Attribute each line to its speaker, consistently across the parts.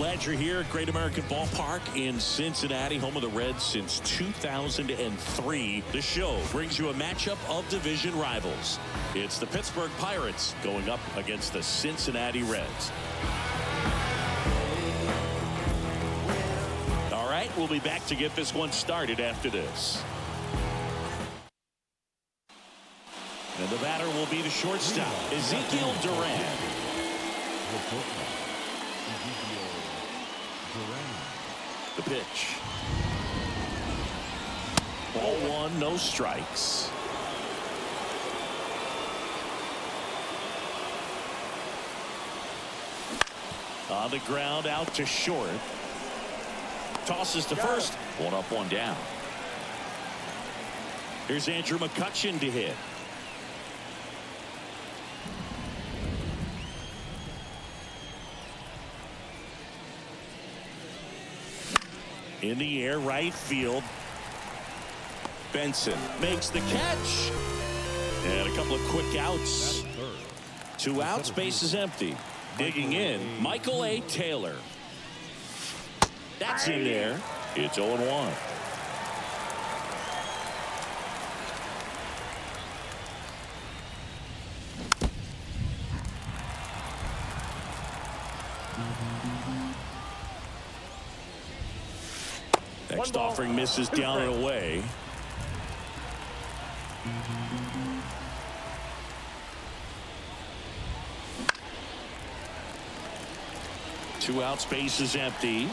Speaker 1: Glad you're here at Great American Ballpark in Cincinnati, home of the Reds since 2003. The show brings you a matchup of division rivals. It's the Pittsburgh Pirates going up against the Cincinnati Reds. All right, we'll be back to get this one started after this. And the batter will be the shortstop, Ezekiel Duran. The pitch. Ball one, no strikes. On the ground, out to short. Tosses to first. One up, one down. Here's Andrew McCutchen to hit. In the air, right field. Benson makes the catch. And a couple of quick outs. 2 outs, base is empty. Digging in, Michael A. Taylor. That's in there. It's 0-1. Next offering misses down and away. Two outs, base is empty.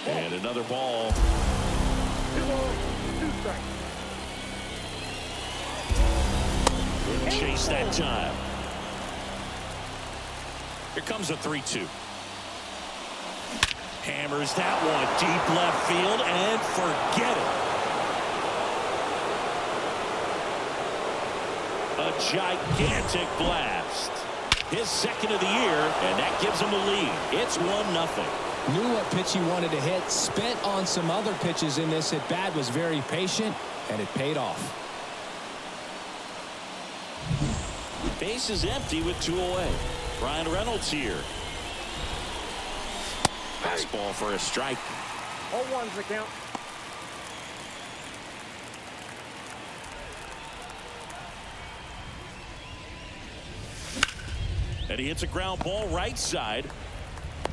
Speaker 1: And another ball.
Speaker 2: 2 strikes.
Speaker 1: Couldn't chase that time. Here comes a 3-2. Hammers that one deep left field and forget it. A gigantic blast. His second of the year, and that gives him the lead. It's 1-0.
Speaker 3: Knew what pitch he wanted to hit. Spent on some other pitches in this at bat. Was very patient, and it paid off.
Speaker 1: Base is empty with 2 away. Ryan Reynolds here. Fastball for a strike.
Speaker 2: 0-1's the count.
Speaker 1: And he hits a ground ball right side.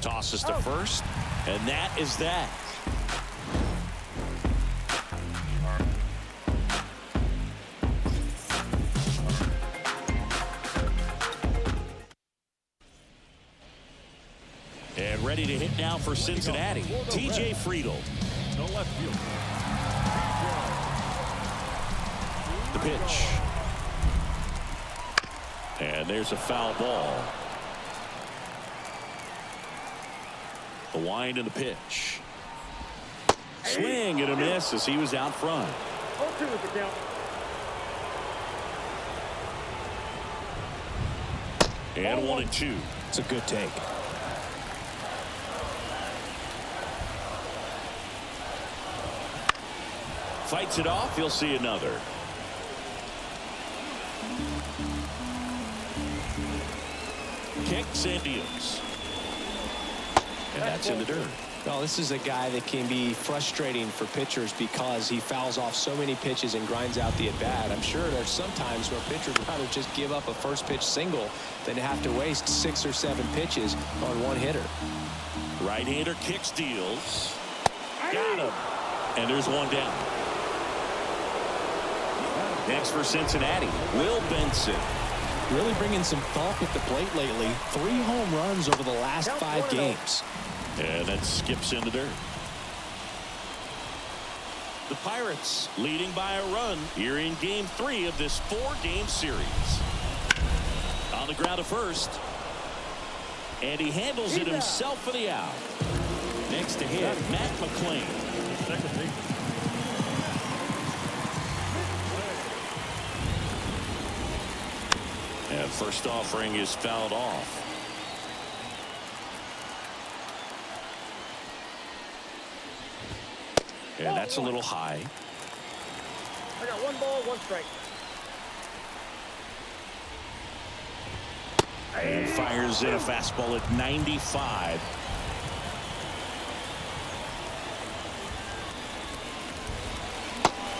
Speaker 1: Tosses to first. And that is that. And ready to hit now for Cincinnati, T.J. Friedel.
Speaker 4: No left field.
Speaker 1: The pitch. And there's a foul ball. The wind and the pitch. Swing and a miss as he was out front.
Speaker 2: 0-2 is the count.
Speaker 1: And 1-2.
Speaker 3: It's a good take.
Speaker 1: Fights it off. He'll see another. Kicks and deals. And that's in the dirt.
Speaker 3: Well, this is a guy that can be frustrating for pitchers because he fouls off so many pitches and grinds out the at-bat. I'm sure there's some times where pitchers would rather just give up a first pitch single than have to waste 6 or 7 pitches on one hitter.
Speaker 1: Right-hander kicks, deals. Got him. And there's one down. Next for Cincinnati, Will Benson.
Speaker 3: Really bringing some thought at the plate lately. 3 home runs over the last 5 games.
Speaker 1: And that skips in the dirt. The Pirates leading by a run here in game 3 of this 4-game series. On the ground to first. And he handles it himself for the out. Next to hit, Matt McClain.
Speaker 4: Second base.
Speaker 1: And first offering is fouled off. And that's a little high.
Speaker 2: I got 1 ball, 1 strike.
Speaker 1: And fires in a fastball at 95.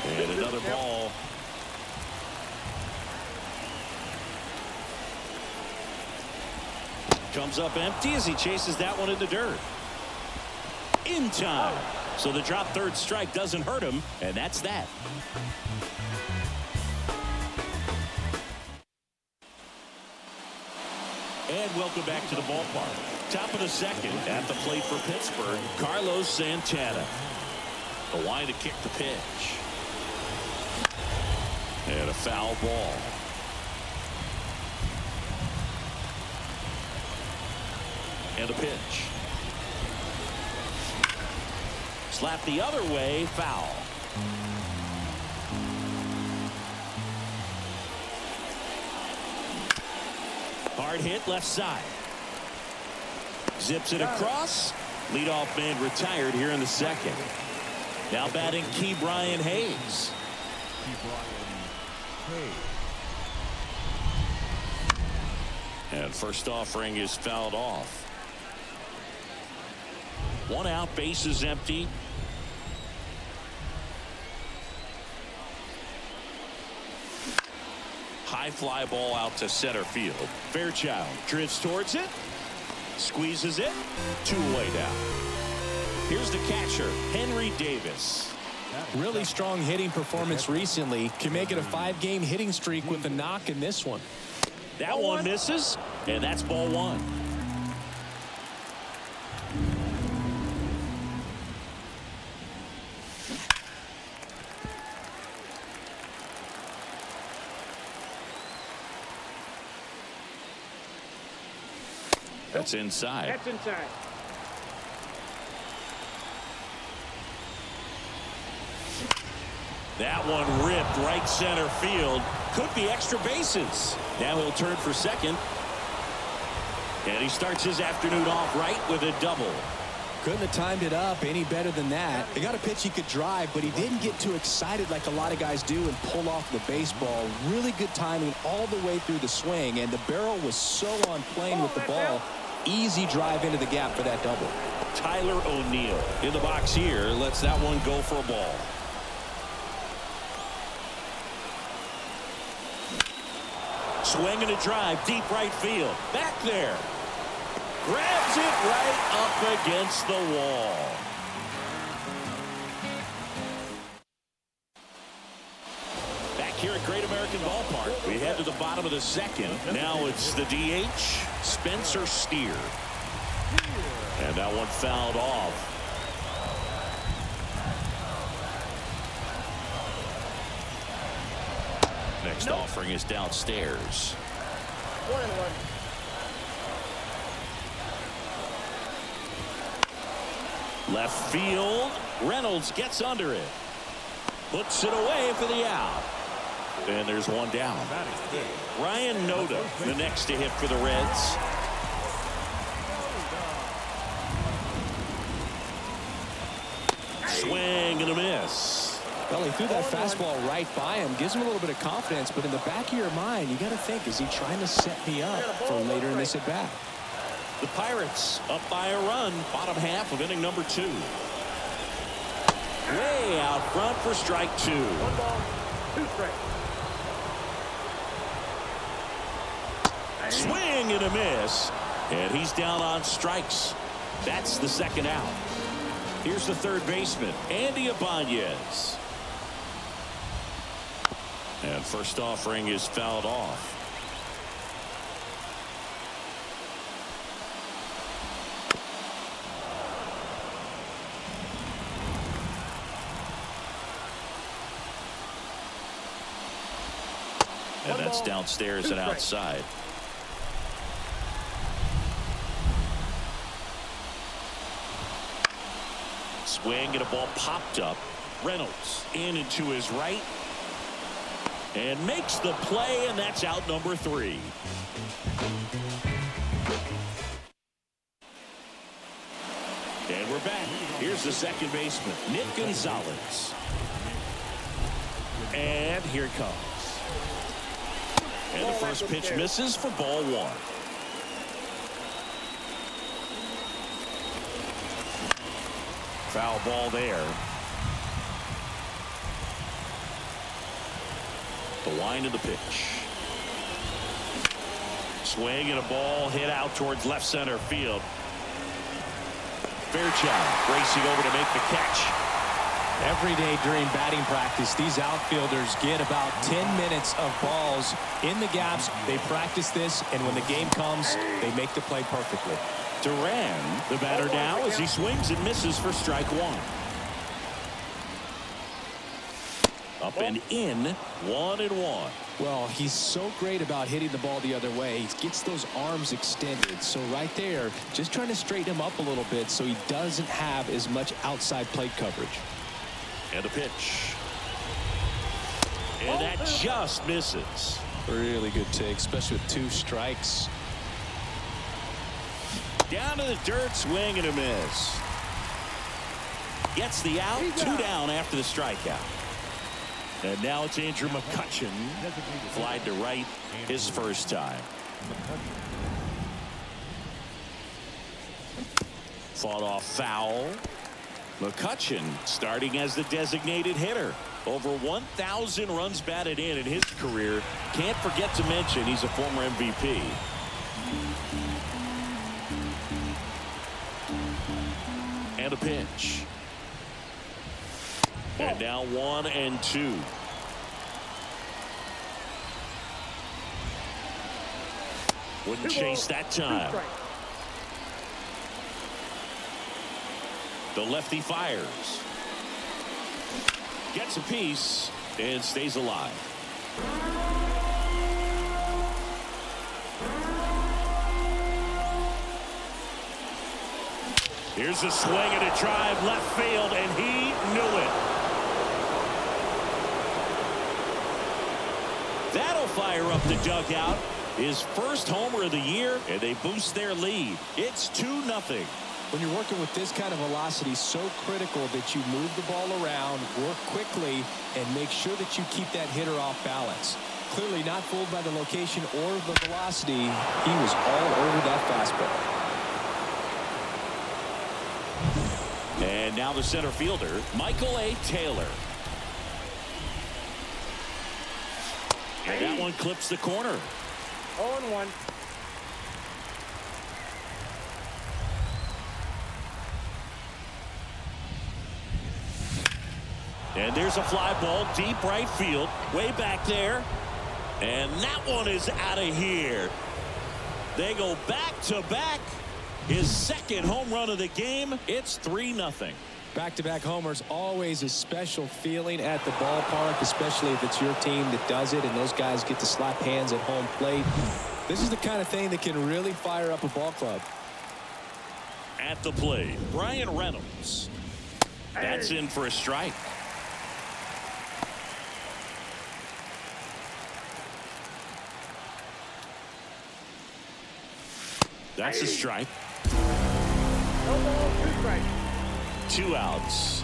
Speaker 1: And another ball. Comes up empty as he chases that one in the dirt. In time. So the drop third strike doesn't hurt him, and that's that. And welcome back to the ballpark. Top of the second at the plate for Pittsburgh, Carlos Santana. The line to kick the pitch. And a foul ball. And a pitch. Slap the other way, foul. Hard hit left side. Zips it across. Leadoff man retired here in the second. Now batting Ke'Bryan Hayes. And first offering is fouled off. One out, bases empty. High fly ball out to center field. Fairchild drifts towards it. Squeezes it. Two-way down. Here's the catcher, Henry Davis.
Speaker 3: Really strong hitting performance recently. Can make it a 5-game hitting streak with a knock in this one.
Speaker 1: That one misses, and that's ball one. That's inside.
Speaker 2: That's inside.
Speaker 1: That one ripped right center field. Could be extra bases. Now he'll turn for second. And he starts his afternoon off right with a double.
Speaker 3: Couldn't have timed it up any better than that. He got a pitch he could drive, but he didn't get too excited like a lot of guys do and pull off the baseball. Really good timing all the way through the swing, and the barrel was so on plane with the ball. Easy drive into the gap for that double.
Speaker 1: Tyler O'Neill in the box here. Lets that one go for a ball. Swing and a drive deep right field. Back there. Grabs it right up against the wall. Back here at Great American Ballpark, we head to the bottom of the second. Now it's the DH, Spencer Steer. And that one fouled off. Next offering is downstairs.
Speaker 2: 1-1.
Speaker 1: Left field. Reynolds gets under it. Puts it away for the out. And there's one down. Ryan Noda, the next to hit for the Reds. Swing and a miss.
Speaker 3: Well, he threw that fastball right by him. Gives him a little bit of confidence, but in the back of your mind, you got to think, is he trying to set me up for later in this at-bat?
Speaker 1: The Pirates up by a run, bottom half of inning number 2. Way out front for strike 2.
Speaker 2: 1 ball, 2 strikes.
Speaker 1: Swing and a miss. And he's down on strikes. That's the second out. Here's the third baseman, Andy Ibanez. And first offering is fouled off. And that's downstairs and outside. Swing and a ball popped up. Reynolds in and to his right. And makes the play, and that's out number 3. And we're back. Here's the second baseman, Nick Gonzalez. And here it comes. And the first pitch misses for ball 1. Foul ball there. The wind of the pitch. Swing and a ball hit out towards left center field. Fairchild racing over to make the catch.
Speaker 3: Every day during batting practice, these outfielders get about 10 minutes of balls in the gaps. They practice this, and when the game comes, they make the play perfectly.
Speaker 1: Duran, the batter now, as he swings and misses for strike one. Up and in, 1-1.
Speaker 3: Well, he's so great about hitting the ball the other way. He gets those arms extended. So right there, just trying to straighten him up a little bit so he doesn't have as much outside plate coverage.
Speaker 1: And a pitch. And that just misses.
Speaker 3: Really good take, especially with 2 strikes.
Speaker 1: Down to the dirt, swing and a miss. Gets the out, 2 down after the strikeout. And now it's Andrew McCutchen. Flied to right his first time. Fought off foul. McCutchen starting as the designated hitter. Over 1,000 runs batted in his career. Can't forget to mention he's a former MVP. And a pitch. And now 1-2. Wouldn't chase that time. The lefty fires. Gets a piece and stays alive. Here's a swing and a drive left field, and he knew it. That'll fire up the dugout. His first homer of the year, and they boost their lead. It's 2-0.
Speaker 3: When you're working with this kind of velocity, so critical that you move the ball around, work quickly, and make sure that you keep that hitter off balance. Clearly not fooled by the location or the velocity. He was all over that fastball.
Speaker 1: And now the center fielder, Michael A. Taylor. And that one clips the corner.
Speaker 2: 0-1.
Speaker 1: And there's a fly ball deep right field, way back there. And that one is out of here. They go back to back. His second home run of the game. It's 3-0.
Speaker 3: Back-to-back homers, always a special feeling at the ballpark, especially if it's your team that does it and those guys get to slap hands at home plate. This is the kind of thing that can really fire up a ball club.
Speaker 1: At the plate, Brian Reynolds. That's in for a strike. That's a strike.
Speaker 2: No ball, 2 strikes.
Speaker 1: 2 outs.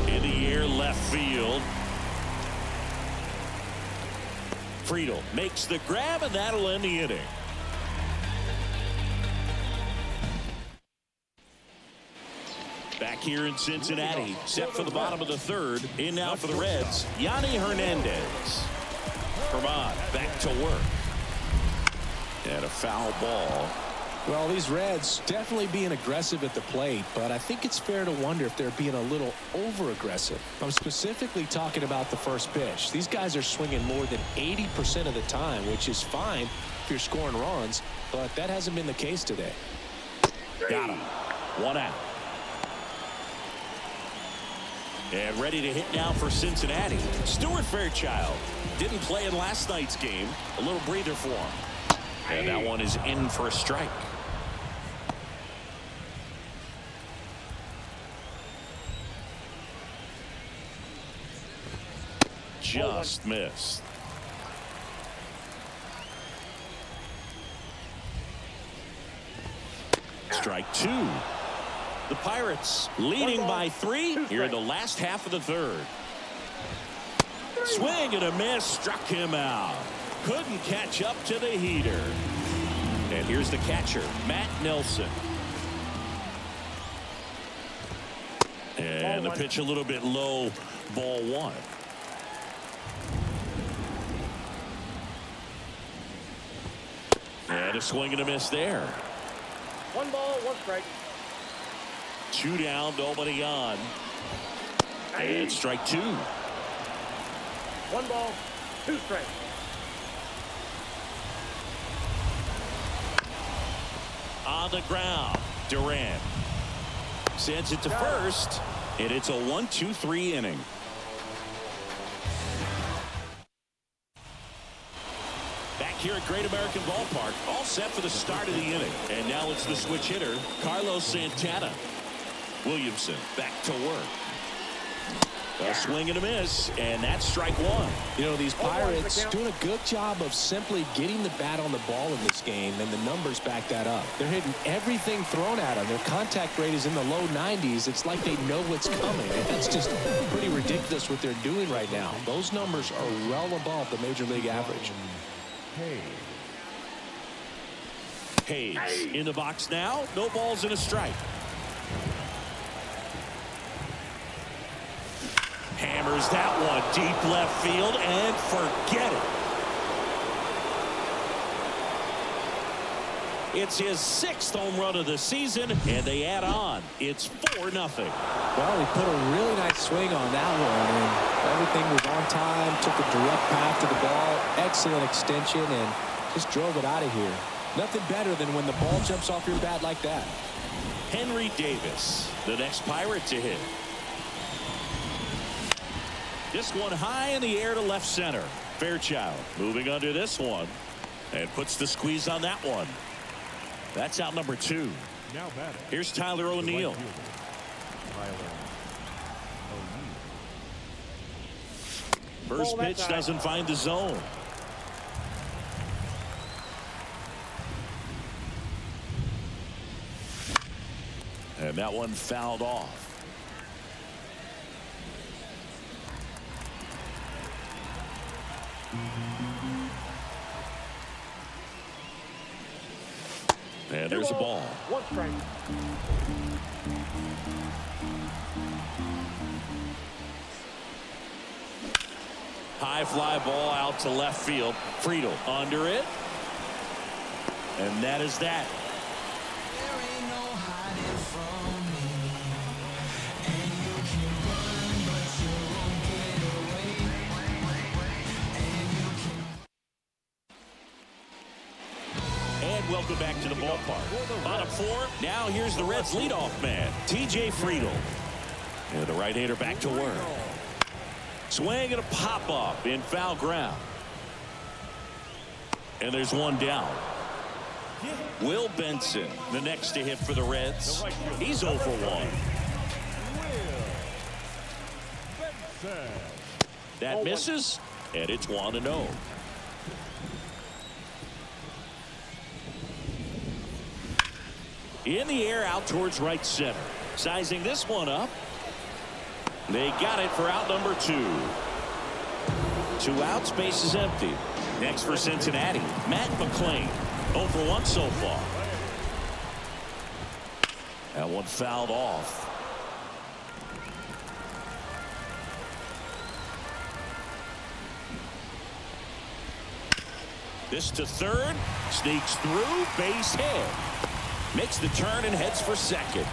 Speaker 1: In the air, left field. Friedel makes the grab, and that'll end the inning. Back here in Cincinnati, set for the bottom of the third. In now for the Reds, Yanni Hernandez. Vermont back to work. And a foul ball.
Speaker 3: Well, these Reds definitely being aggressive at the plate, but I think it's fair to wonder if they're being a little over-aggressive. I'm specifically talking about the first pitch. These guys are swinging more than 80% of the time, which is fine if you're scoring runs, but that hasn't been the case today.
Speaker 1: Got him. 1 out. And ready to hit now for Cincinnati. Stuart Fairchild didn't play in last night's game. A little breather for him. And that one is in for a strike. Just missed. Strike 2. The Pirates leading by 3 here in the last half of the third. Swing and a miss, struck him out. Couldn't catch up to the heater. And here's the catcher, Matt Nelson. And the pitch a little bit low, ball one. And a swing and a miss there.
Speaker 2: 1 ball, 1 strike.
Speaker 1: 2 down, nobody on. And strike 2.
Speaker 2: 1 ball, 2 strikes.
Speaker 1: On the ground, Durant sends it to first, and it's a 1-2-3 inning. Back here at Great American Ballpark, all set for the start of the inning. And now it's the switch hitter, Carlos Santana. Williamson back to work. A swing and a miss, and that's strike 1.
Speaker 3: You know, these Pirates doing a good job of simply getting the bat on the ball in this game, and the numbers back that up. They're hitting everything thrown at them. Their contact rate is in the low 90s. It's like they know what's coming. It's just pretty ridiculous what they're doing right now. Those numbers are well above the major league average.
Speaker 1: Hayes in the box now. No balls and a strike. Hammers that one deep left field and forget it. It's his 6th home run of the season, and they add on. It's 4-0.
Speaker 3: Well, he put a really nice swing on that one, and everything was on time, took a direct path to the ball, excellent extension, and just drove it out of here. Nothing better than when the ball jumps off your bat like that.
Speaker 1: Henry Davis, the next Pirate to hit. This one high in the air to left center. Fairchild moving under this one and puts the squeeze on that one. That's out number 2.
Speaker 4: Now batting.
Speaker 1: Here's Tyler O'Neill. First pitch doesn't find the zone. And that one fouled off. And there's a ball.
Speaker 2: 1 strike.
Speaker 1: High fly ball out to left field. Friedel under it. And that is that. Welcome back to the ballpark. Bottom 4. Now here's the Reds leadoff man, TJ Friedel. And the right-hander back to work. Swing and a pop-up in foul ground. And there's one down. Will Benson, the next to hit for the Reds. He's 0 for 1. That misses, and it's 1-0. In the air out towards right center. Sizing this one up. They got it for out number 2. 2 outs, base is empty. Next for Cincinnati, Matt McClain. 0 for 1 so far. That one fouled off. This to third. Sneaks through, base hit. Makes the turn and heads for second.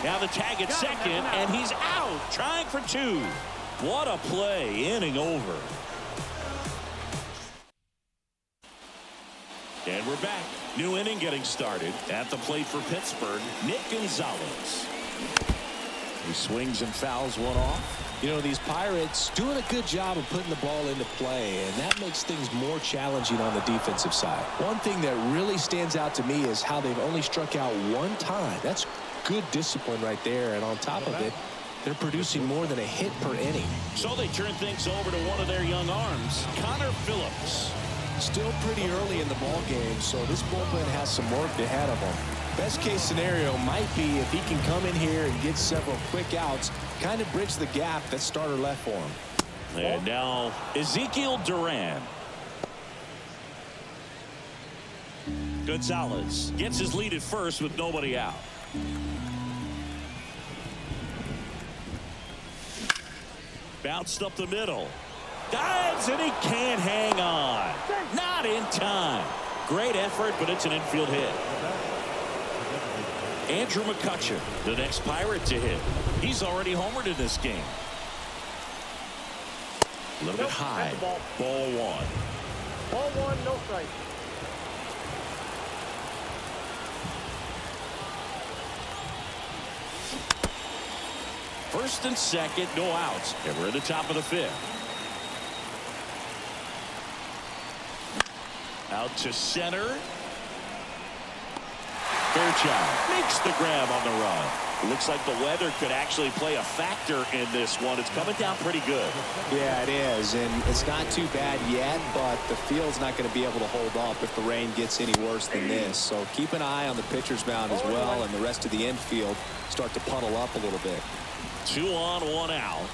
Speaker 1: Now the tag at second, and he's out, trying for 2. What a play, inning over. And we're back. New inning getting started. At the plate for Pittsburgh, Nick Gonzalez. He swings and fouls one off.
Speaker 3: You know, these Pirates doing a good job of putting the ball into play, and that makes things more challenging on the defensive side. One thing that really stands out to me is how they've only struck out 1 time. That's good discipline right there, and on top of it, they're producing more than a hit per inning.
Speaker 1: So they turn things over to one of their young arms, Connor Phillips.
Speaker 3: Still pretty early in the ball game, so this bullpen has some work ahead of them. Best case scenario might be if he can come in here and get several quick outs, kind of bridge the gap that starter left for him.
Speaker 1: And now Ezekiel Duran. Gonzalez gets his lead at first with nobody out. Bounced up the middle. Dives, and he can't hang on. Not in time. Great effort, but it's an infield hit. Andrew McCutchen, the next Pirate to hit. He's already homered in this game. A little bit high. Ball one.
Speaker 2: Ball one, no strike.
Speaker 1: First and second, no outs. And we're at the top of the fifth. Out to center. Fairchild makes the grab on the run. It looks like the weather could actually play a factor in this one. It's coming down pretty good.
Speaker 3: Yeah, it is, and it's not too bad yet, but the field's not going to be able to hold up if the rain gets any worse than this. So keep an eye on the pitcher's mound as well, and the rest of the infield start to puddle up a little bit.
Speaker 1: 2 on, 1 out.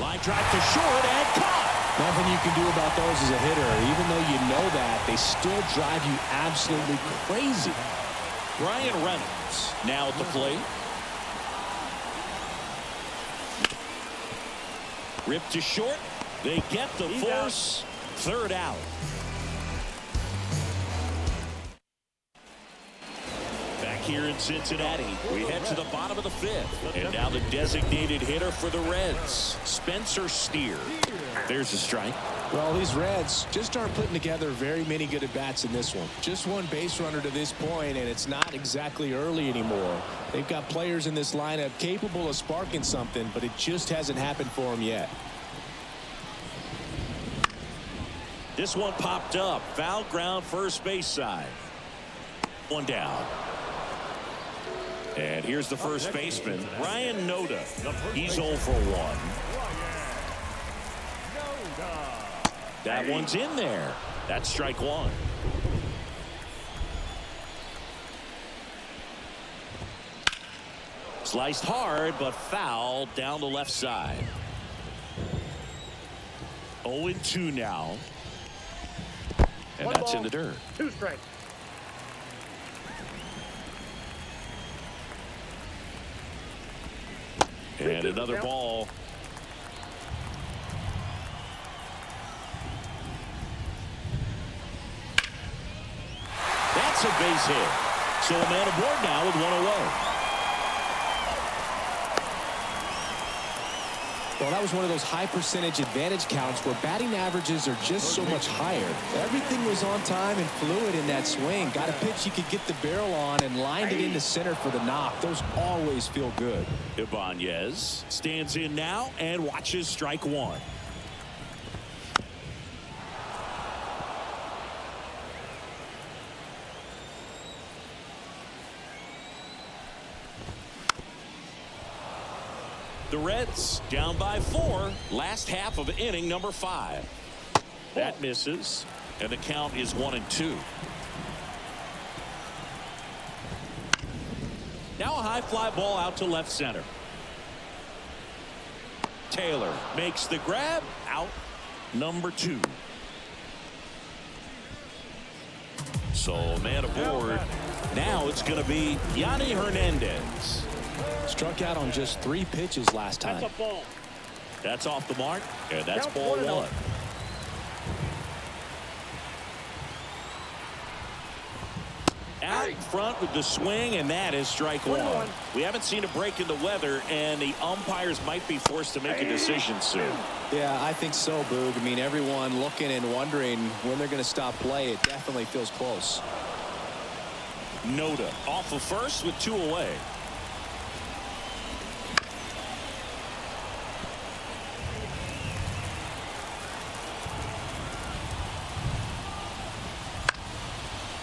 Speaker 1: Line drive to short and caught.
Speaker 3: Nothing you can do about those as a hitter. Even though you know that, they still drive you absolutely crazy.
Speaker 1: Brian Reynolds now at the plate. Ripped to short. They get the force. Third out. Back here in Cincinnati, we head to the bottom of the fifth. And now the designated hitter for the Reds, Spencer Steer. There's a strike.
Speaker 3: Well, these Reds just aren't putting together very many good at-bats in this one. Just one base runner to this point, and it's not exactly early anymore. They've got players in this lineup capable of sparking something, but it just hasn't happened for them yet.
Speaker 1: This one popped up. Foul ground, first base side. One down. And here's the first baseman, Ryan Noda. He's 0 for 1. That one's in there. That's strike one. Sliced hard, but foul down the left side. 0-2 now. And that's in the dirt.
Speaker 2: 2 strikes.
Speaker 1: And another ball. That's a base hit. So a man aboard now with 1 away.
Speaker 3: Well, that was one of those high percentage advantage counts where batting averages are just so much higher. Everything was on time and fluid in that swing. Got a pitch you could get the barrel on and lined it into center for the knock. Those always feel good.
Speaker 1: Ibanez stands in now and watches strike one. The Reds down by 4. Last half of inning number 5. That misses, and the count is 1-2. Now a high fly ball out to left center. Taylor makes the grab. Out number 2. So man aboard. Now it's going to be Yanni Hernandez.
Speaker 3: Struck out on just 3 pitches last time.
Speaker 2: That's a ball.
Speaker 1: That's off the mark, and that's
Speaker 2: Count
Speaker 1: ball 1. Out in front with the swing, and that is strike 1. We haven't seen a break in the weather, and the umpires might be forced to make a decision soon.
Speaker 3: Yeah, I think so, Boog. I mean, everyone looking and wondering when they're going to stop play. It definitely feels close.
Speaker 1: Noda off of first with 2 away.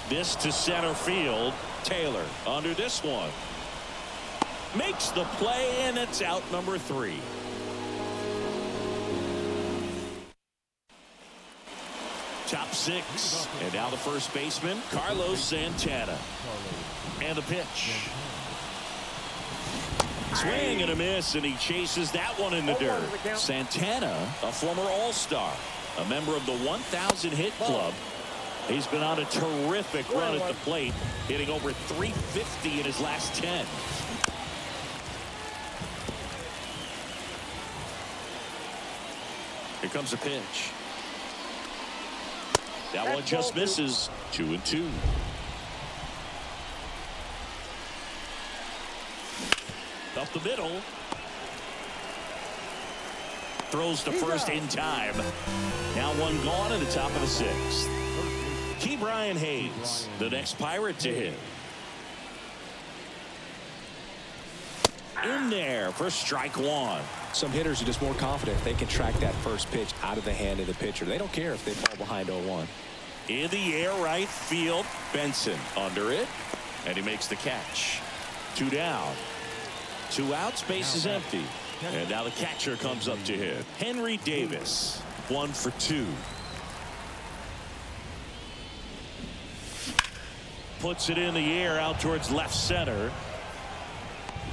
Speaker 1: This to center field. Taylor under this one. Makes the play, and it's out number 3. Top 6. And now the first baseman, Carlos Santana. And the pitch. Swing and a miss, and he chases that one in the dirt. Santana, a former All-Star, a member of the 1,000 hit club. He's been on a terrific run at the plate, hitting over 350 in his last 10. Here comes a pitch. That one just misses. 2-2. Up the middle. Throws to first in time. Now one gone at the top of the 6th. Key Brian Hayes, the next Pirate to hit. In there for strike 1.
Speaker 3: Some hitters are just more confident they can track that first pitch out of the hand of the pitcher. They don't care if they fall behind 0-1.
Speaker 1: In the air, right field. Benson under it, and he makes the catch. 2 down. 2 outs, base is empty. And now the catcher comes up to hit. Henry Davis, 1 for 2. Puts it in the air out towards left center.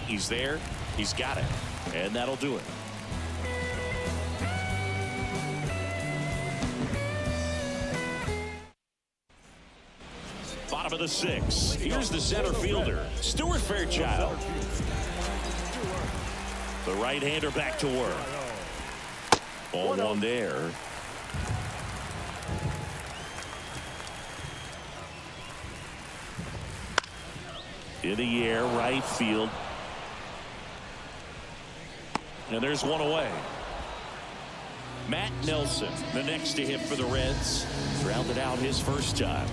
Speaker 1: He's there. He's got it. And that'll do it. Bottom of the 6th. Here's the center fielder, Stuart Fairchild. The right-hander back to work. Ball 1 there. In the air, right field. And there's 1 away. Matt Nelson, the next to hit for the Reds. Grounded out his first time.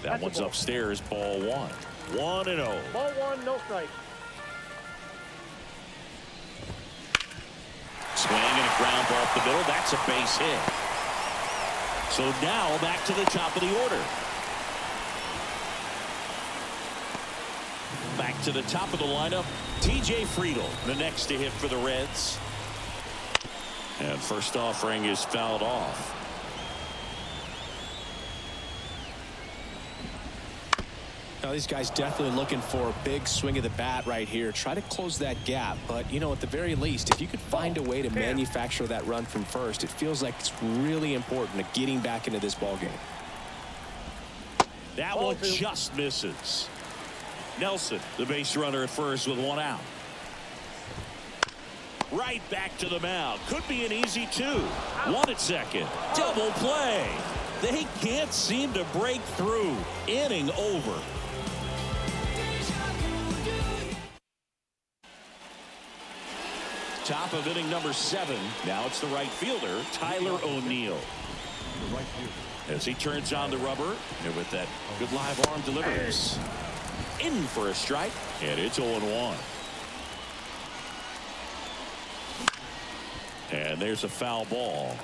Speaker 1: That one's upstairs, ball 1. 1-0.
Speaker 2: Ball 1, no strike.
Speaker 1: Swing and a ground ball up the middle. That's a base hit. So now back to the top of the order. Back to the top of the lineup, TJ Friedl, the next to hit for the Reds. And first offering is fouled off.
Speaker 3: Now these guys definitely looking for a big swing of the bat right here. Try to close that gap. But, you know, at the very least, if you could find a way to manufacture that run from first, it feels like it's really important to getting back into this ball game.
Speaker 1: That one just misses. Nelson, the base runner at first with 1 out. Right back to the mound. Could be an easy 2. 1 at second. Double play. They can't seem to break through. Inning over. Top of inning number 7. Now it's the right fielder, Tyler O'Neill. As he turns on the rubber, and with that good live arm delivers. In for a strike, and it's 0-1. And there's a foul ball.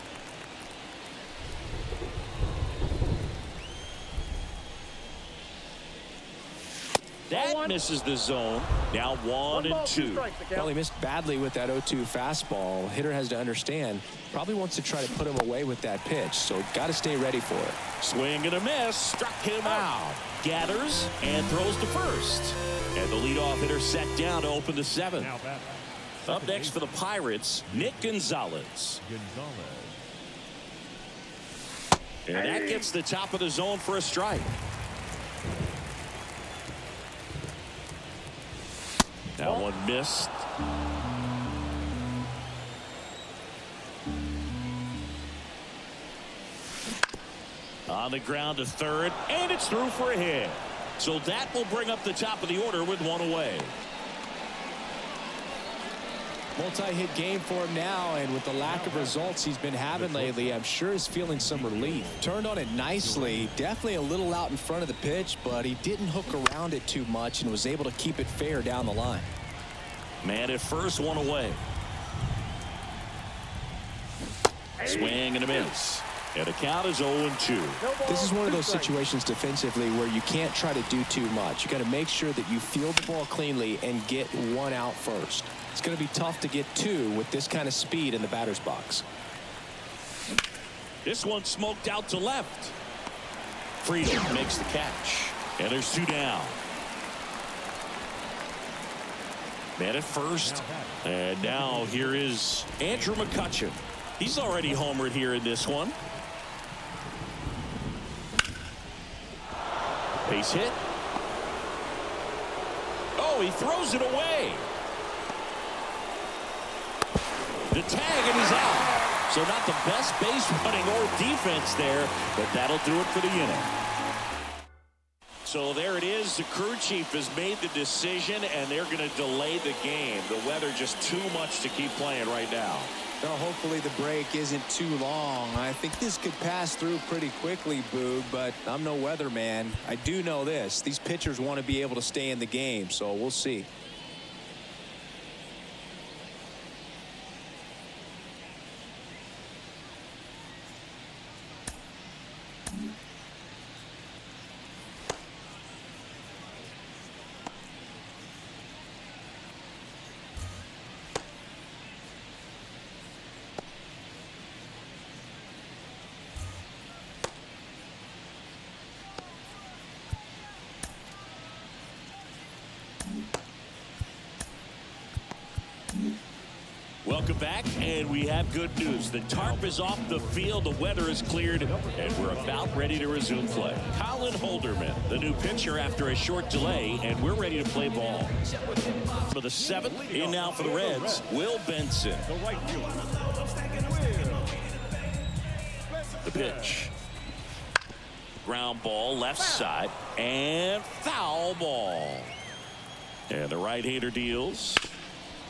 Speaker 1: That misses the zone. Now 1-2.
Speaker 3: Well, he missed badly with that 0-2 fastball. Hitter has to understand, probably wants to try to put him away with that pitch, so got to stay ready for it.
Speaker 1: Swing and a miss. Struck him out. Gathers and throws to first. And the leadoff hitter set down to open the 7th. Up next for the Pirates, Nick Gonzalez. And that gets the top of the zone for a strike. That one missed. On the ground to third, and it's through for a hit. So that will bring up the top of the order with 1 away.
Speaker 3: Multi-hit game for him now, and with the lack of results he's been having lately, I'm sure he's feeling some relief. Turned on it nicely, definitely a little out in front of the pitch, but he didn't hook around it too much and was able to keep it fair down the line.
Speaker 1: Man at first, 1 away. Swing and a miss. And the count is 0-2.
Speaker 3: This is one of those situations defensively where you can't try to do too much. You got to make sure that you field the ball cleanly and get 1 out first. It's going to be tough to get 2 with this kind of speed in the batter's box.
Speaker 1: This one smoked out to left. Friedl makes the catch. And there's 2 down. Man at first. And now here is Andrew McCutchen. He's already homered here in this one. Base hit. Oh, he throws it away. The tag, and he's out. So not the best base running or defense there, but that'll do it for the inning. So there it is. The crew chief has made the decision, and they're going to delay the game. The weather just too much to keep playing right now.
Speaker 3: Well, hopefully the break isn't too long. I think this could pass through pretty quickly, Boog, but I'm no weatherman. I do know this. These pitchers want to be able to stay in the game, so we'll see.
Speaker 1: Welcome back, and we have good news. The tarp is off the field, the weather is cleared, and we're about ready to resume play. Colin Holderman, the new pitcher after a short delay, and we're ready to play ball. For the seventh, in now for the Reds, Will Benson.
Speaker 4: The right fielder.
Speaker 1: The pitch. Ground ball, left side, and foul ball. And the right-hander deals,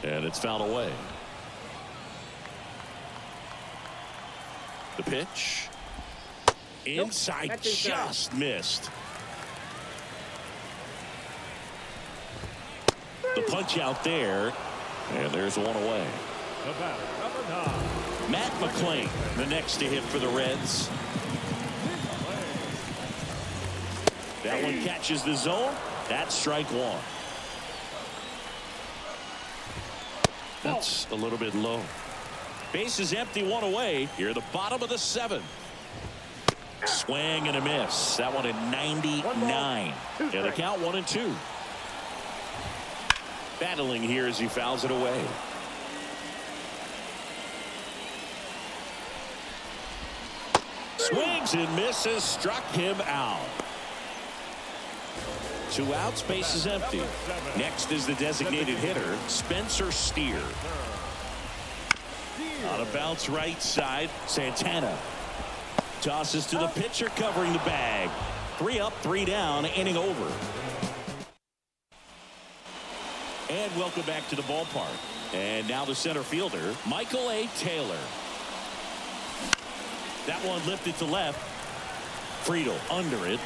Speaker 1: and it's fouled away. The pitch. Inside, just missed. The punch out there, and there's one away.
Speaker 4: The batter, number 9.
Speaker 1: Matt McClain, the next to hit for the Reds. That one catches the zone. That's strike one. That's a little bit low. Base is empty, one away. Here at the bottom of the 7th. Swing and a miss. That one at 99. Yeah, the count 1-2. Battling here as he fouls it away. Swings and misses. Struck him out. 2 outs, base is empty. Next is the designated hitter, Spencer Steer. On a bounce right side, Santana. Tosses to the pitcher covering the bag. 3 up, 3 down, inning over. And welcome back to the ballpark. And now the center fielder, Michael A. Taylor. That one lifted to left. Friedel under it.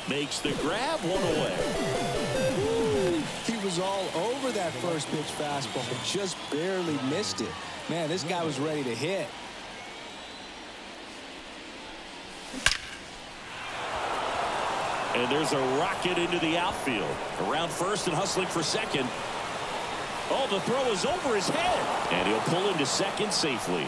Speaker 1: Makes the grab, one away.
Speaker 3: He was all over that first pitch fastball, just barely missed it. Man, this guy was ready to hit.
Speaker 1: And there's a rocket into the outfield. Around first and hustling for second. Oh, the throw is over his head. And he'll pull into second safely.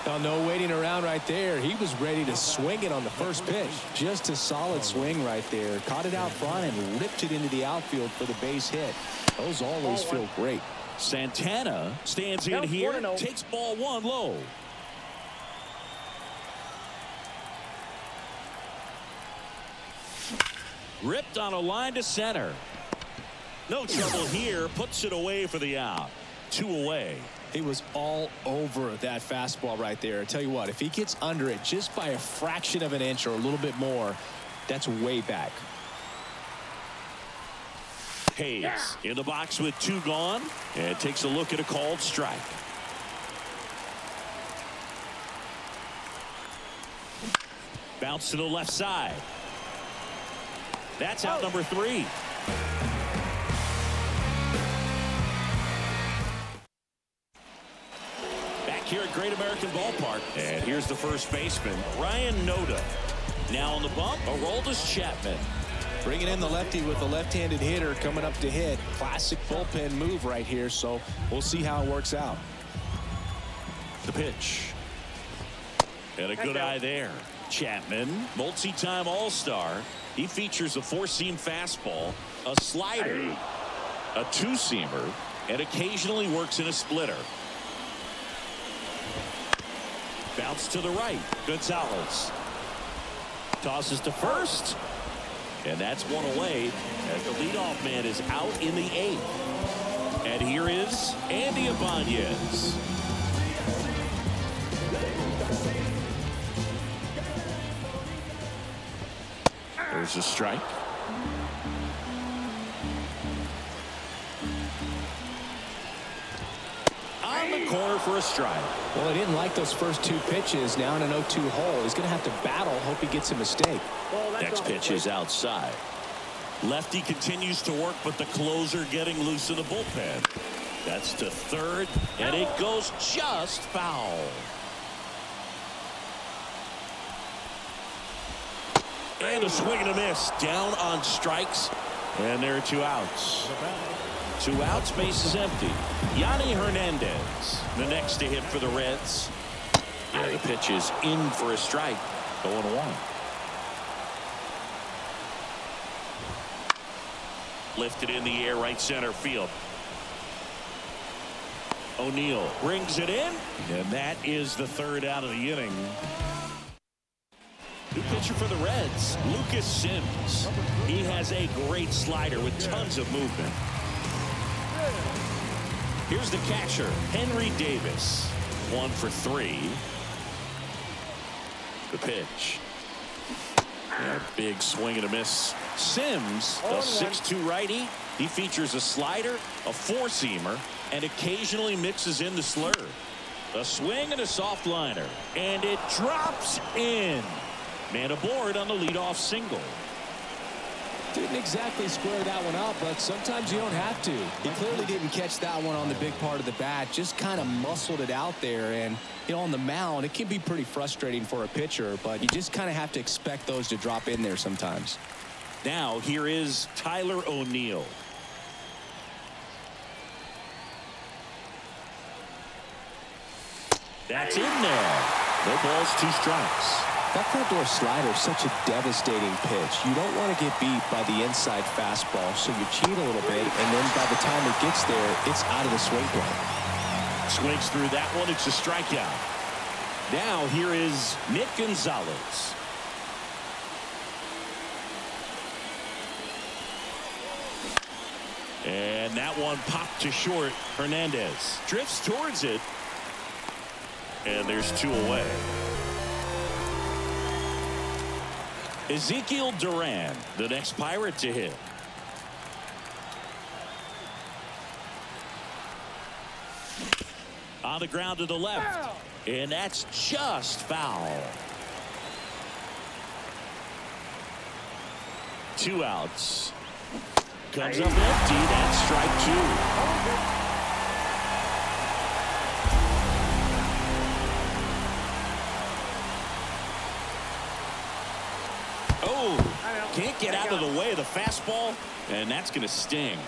Speaker 3: Oh, no waiting around right there. He was ready to swing it on the first pitch. Just a solid swing right there. Caught it out front and ripped it into the outfield for the base hit. Those always feel great.
Speaker 1: Santana stands in here, takes ball 1 low. Ripped on a line to center. No trouble here. Puts it away for the out. 2 away.
Speaker 3: He was all over that fastball right there. I tell you what, if he gets under it just by a fraction of an inch or a little bit more, that's way back.
Speaker 1: Hayes in the box with 2 gone and takes a look at a called strike. Bounce to the left side. That's out number 3. Here at Great American Ballpark. And here's the first baseman, Ryan Noda. Now on the bump, Aroldis Chapman.
Speaker 3: Bringing in the lefty with a left-handed hitter coming up to hit. Classic bullpen move right here, so we'll see how it works out.
Speaker 1: The pitch. And a good eye there. Chapman, multi-time All-Star. He features a 4-seam fastball, a slider, a 2-seamer, and occasionally works in a splitter. Bounce to the right. Gonzalez tosses to first, and that's one away as the leadoff man is out in the 8th. And here is Andy Ibanez. There's a strike. On the corner for a strike.
Speaker 3: Well, he didn't like those first 2 pitches. Now in an 0-2 hole, he's going to have to battle. Hope he gets a mistake.
Speaker 1: Next pitch is outside. Lefty continues to work, but the closer getting loose in the bullpen. That's to third, and it goes just foul. And a swing and a miss. Down on strikes, and there are 2 outs. 2 outs, base is empty. Yanni Hernandez, the next to hit for the Reds. Yeah, the pitch is in for a strike. 0-1. Lifted in the air, right center field. O'Neill brings it in, and that is the 3rd out of the inning. New pitcher for the Reds, Lucas Sims. He has a great slider with tons of movement. Here's the catcher, Henry Davis. 1 for 3. The pitch. Yeah, big swing and a miss. Sims, a 6'2" righty. He features a slider, a 4-seamer, and occasionally mixes in the slur. A swing and a soft liner, and it drops in. Man aboard on the leadoff single.
Speaker 3: Didn't exactly square that one up, but sometimes you don't have to. He clearly didn't catch that one on the big part of the bat. Just kind of muscled it out there. And, you know, on the mound, it can be pretty frustrating for a pitcher, but you just kind of have to expect those to drop in there sometimes.
Speaker 1: Now, here is Tyler O'Neill. That's in there. No balls, 2 strikes.
Speaker 3: That front door slider is such a devastating pitch. You don't want to get beat by the inside fastball, so you cheat a little bit, and then by the time it gets there, it's out of the swing plane.
Speaker 1: Swings through that one. It's a strikeout. Now here is Nick Gonzalez. And that one popped to short. Hernandez drifts towards it. And there's 2 away. Ezekiel Duran, the next Pirate to hit. On the ground to the left. And that's just foul. 2 outs. Comes up empty. That's strike 2. Can't get out of the way of the fastball, and that's going to sting.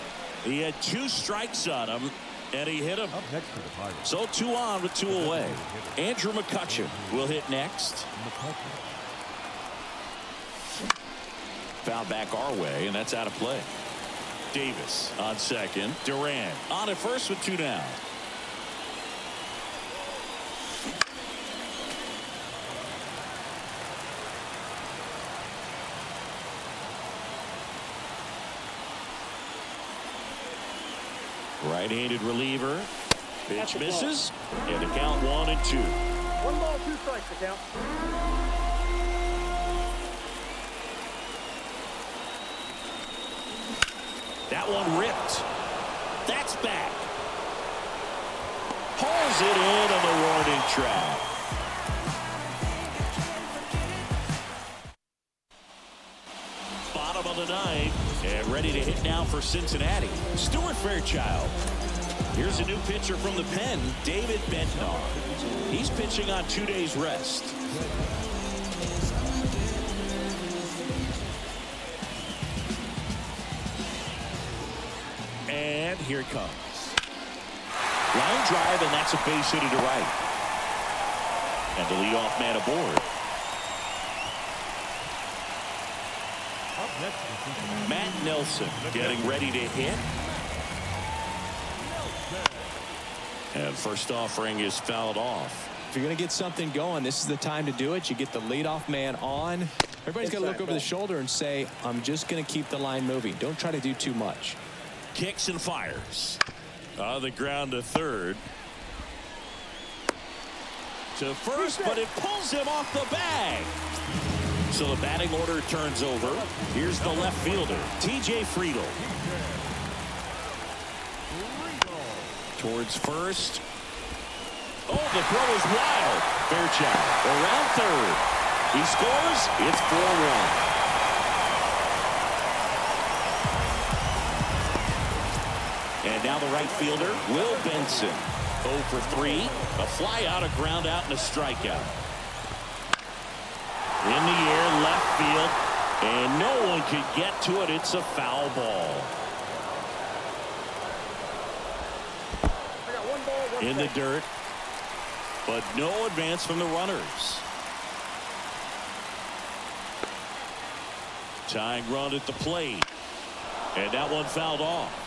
Speaker 1: He had 2 strikes on him, and he hit him. So 2 on with 2 away. Andrew McCutchen will hit next. Foul back our way, and that's out of play. Davis on second. Duran on at first with 2 down. Right-handed reliever. Pitch misses. And the count 1-2.
Speaker 2: 1 ball, 2 strikes to count.
Speaker 1: That one ripped. That's back. Hauls it in on the warning track. Bottom of the 9th. And ready to hit now for Cincinnati. Stuart Fairchild. Here's a new pitcher from the pen, David Bednar. He's pitching on 2 days rest. And here it comes. Line drive, and that's a base hit to right. And the leadoff man aboard. Matt Nelson getting ready to hit. And first offering is fouled off.
Speaker 3: If you're going to get something going, this is the time to do it. You get the leadoff man on. Everybody's got to look over the shoulder and say, I'm just going to keep the line moving. Don't try to do too much.
Speaker 1: Kicks and fires. On the ground to third. To first, but it pulls him off the bag. So the batting order turns over. Here's the left fielder, TJ Friedel. Towards first. Oh, the throw is wild. Fairchild around third. He scores. It's 4-1. And now the right fielder, Will Benson. 0 for 3. A fly out, a ground out, and a strikeout. In the air, left field. And no one could get to it. It's a foul ball. In the dirt. But no advance from the runners. Tying run at the plate. And that one fouled off.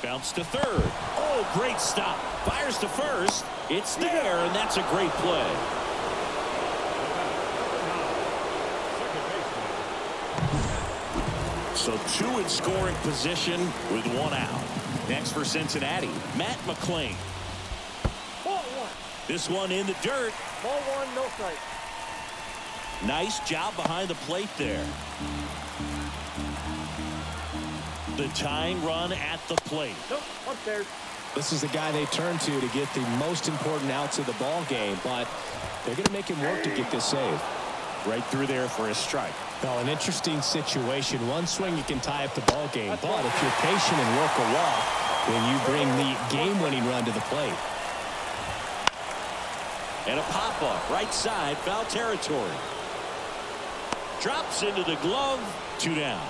Speaker 1: Bounce to third. Oh, great stop. Fires to first. It's there, and that's a great play. So 2 in scoring position with 1 out. Next for Cincinnati, Matt McClain.
Speaker 2: Ball 1.
Speaker 1: This one in the dirt.
Speaker 2: Ball 1, no strike.
Speaker 1: Nice job behind the plate there. The tying run at the plate.
Speaker 2: Nope, upstairs.
Speaker 3: This is the guy they turn to get the most important outs of the ball game, but they're going to make him work to get this save.
Speaker 1: Right through there for a strike.
Speaker 3: Well, an interesting situation. One swing, you can tie up the ball game, but if you're patient and work a walk, then you bring the game-winning run to the plate.
Speaker 1: And a pop-up, right side, foul territory. Drops into the glove, 2 down.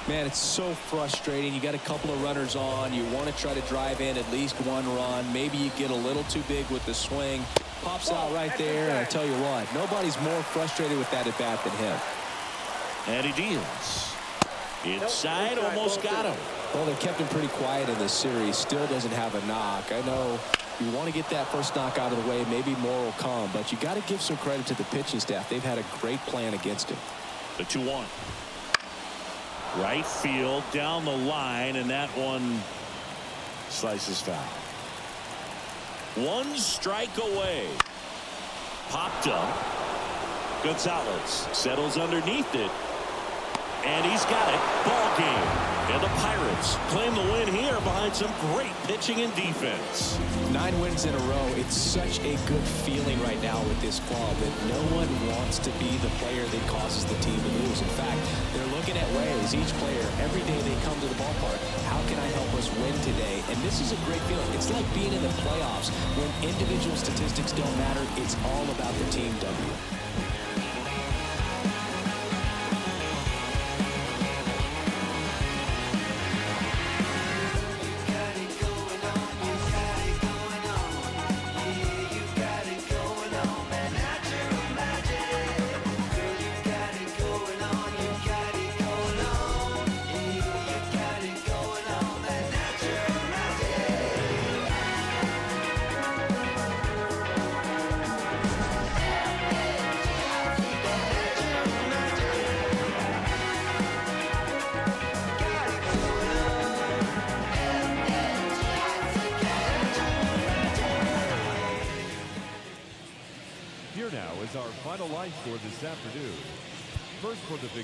Speaker 3: Man, it's so frustrating. You got a couple of runners on. You want to try to drive in at least 1 run. Maybe you get a little too big with the swing. Pops out right there, and I tell you what, nobody's more frustrated with that at bat than him.
Speaker 1: And he deals. Inside, almost got him.
Speaker 3: Well, they kept him pretty quiet in this series. Still doesn't have a knock. I know you want to get that first knock out of the way. Maybe more will come, but you got to give some credit to the pitching staff. They've had a great plan against him.
Speaker 1: The 2-1. Right field, down the line, and that one slices foul. 1 strike away. Popped up. Gonzalez settles underneath it. And he's got it. Ball game. And the Pirates claim the win here behind some great pitching and defense.
Speaker 3: 9 wins in a row. It's such a good feeling right now with this club that no one wants to be the player that causes the team to lose. In fact, they're looking at ways, each player, every day they come to the ballpark, how can I help us win today? And this is a great feeling. It's like being in the playoffs. When individual statistics don't matter, it's all about the team W.
Speaker 4: Here now is our final line score this afternoon. First for the Big